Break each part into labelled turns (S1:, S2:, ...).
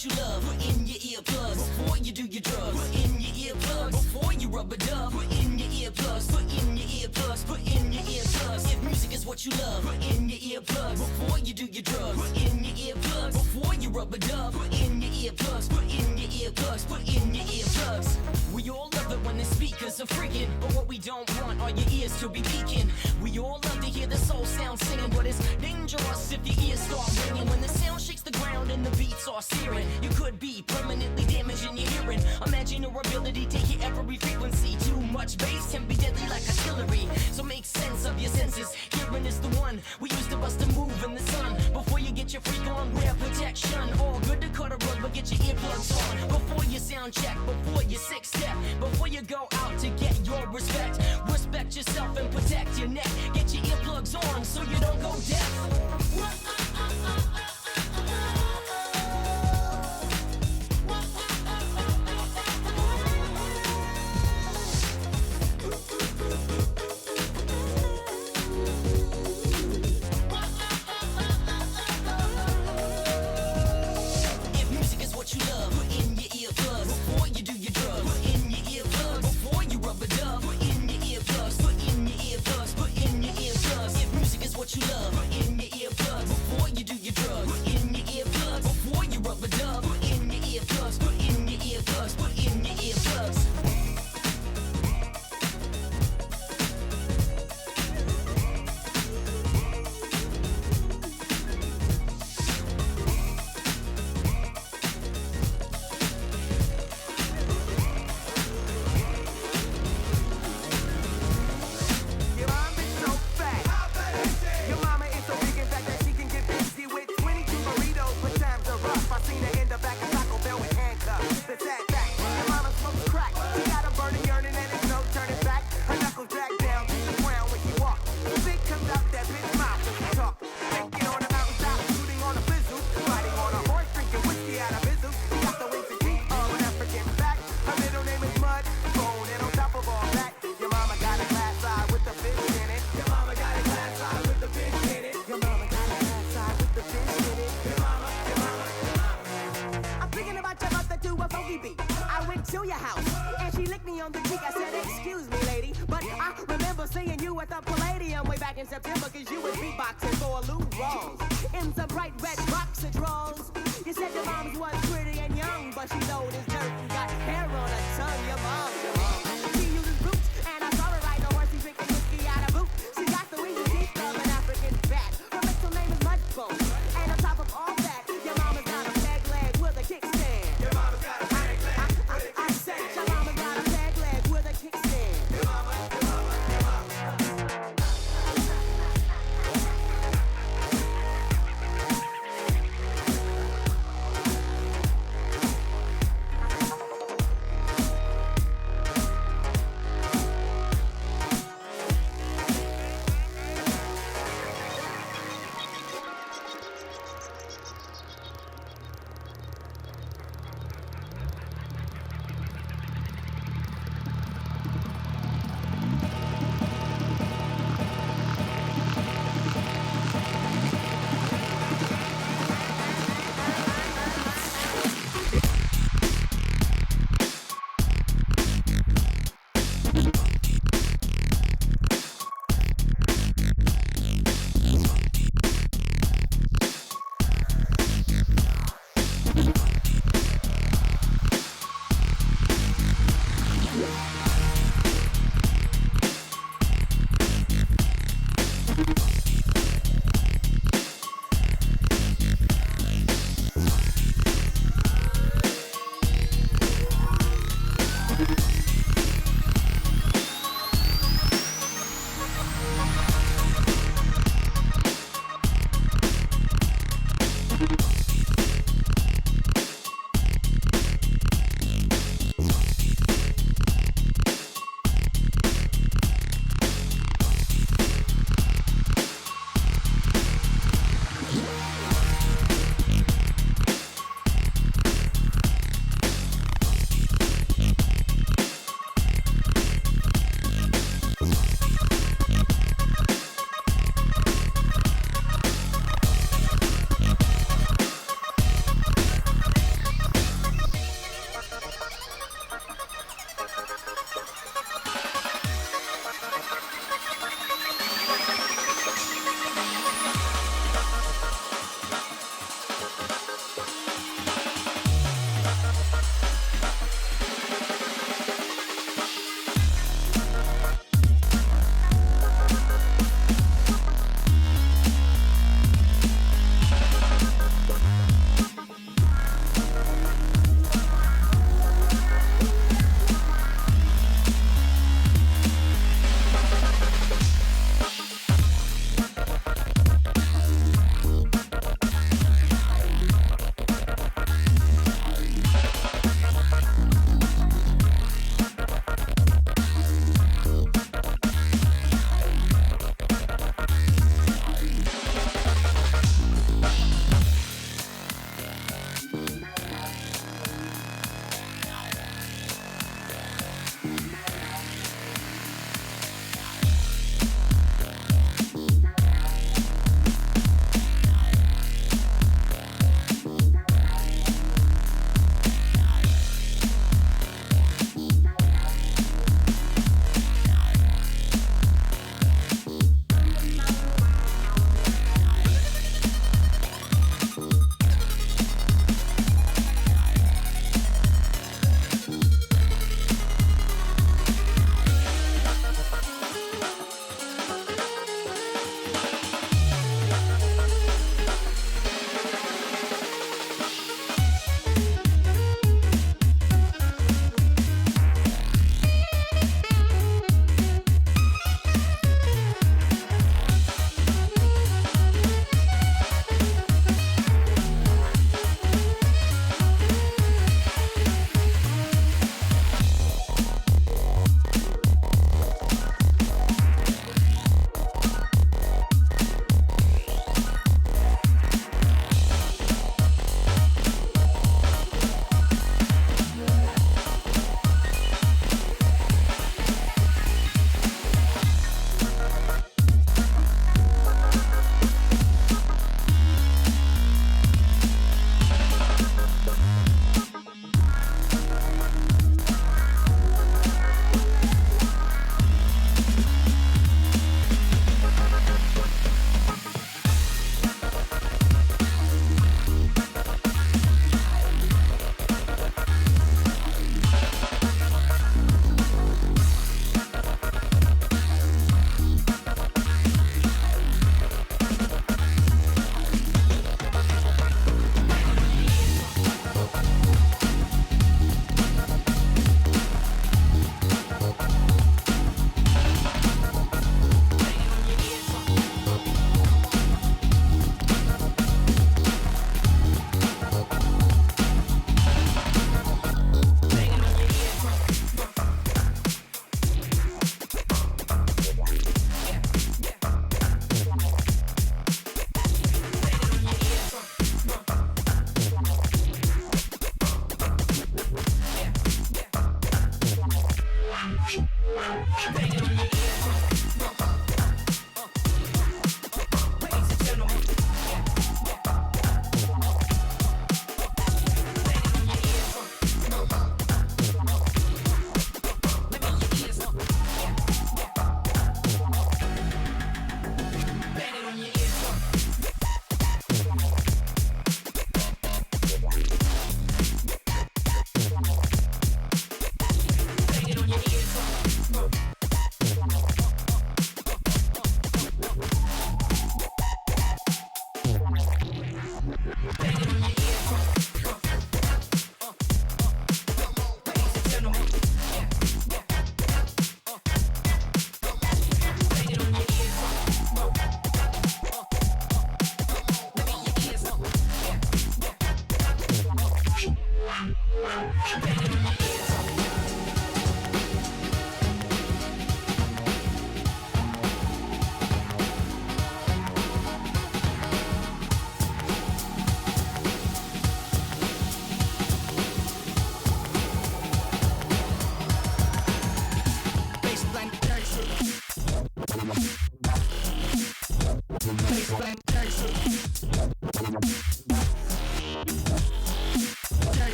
S1: what you love. Put in your earplugs before you do your drugs. Put in your earplugs before you rub a dub. Put in your earplugs. Put in your earplugs. Put in your earplugs. If music is what you love, put in your earplugs before you do your drugs. Put in your earplugs before you rub a dub. Put in your earplugs. Put in your earplugs. Put in your earplugs. We all love it when the speakers are freaking, but what we don't want are your ears to be peaking. We all love to hear the soul sound singing, but it's dangerous if your ears start ringing. When the sound shakes the ground and the beats are searing, you could be permanently damaging your hearing. Imagine your ability to hear every frequency. Too much bass can be deadly like artillery, so make sense of your senses. Hearing is the one we use to bust a move in the sun. Before you get your freak on, wear protection. All good to cut a rug, but get your earplugs on. Before you sound check, before you six step, before you go out to get your respect. Respect yourself and protect your neck. Get your earplugs on so you don't go deaf.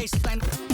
S1: Baseline.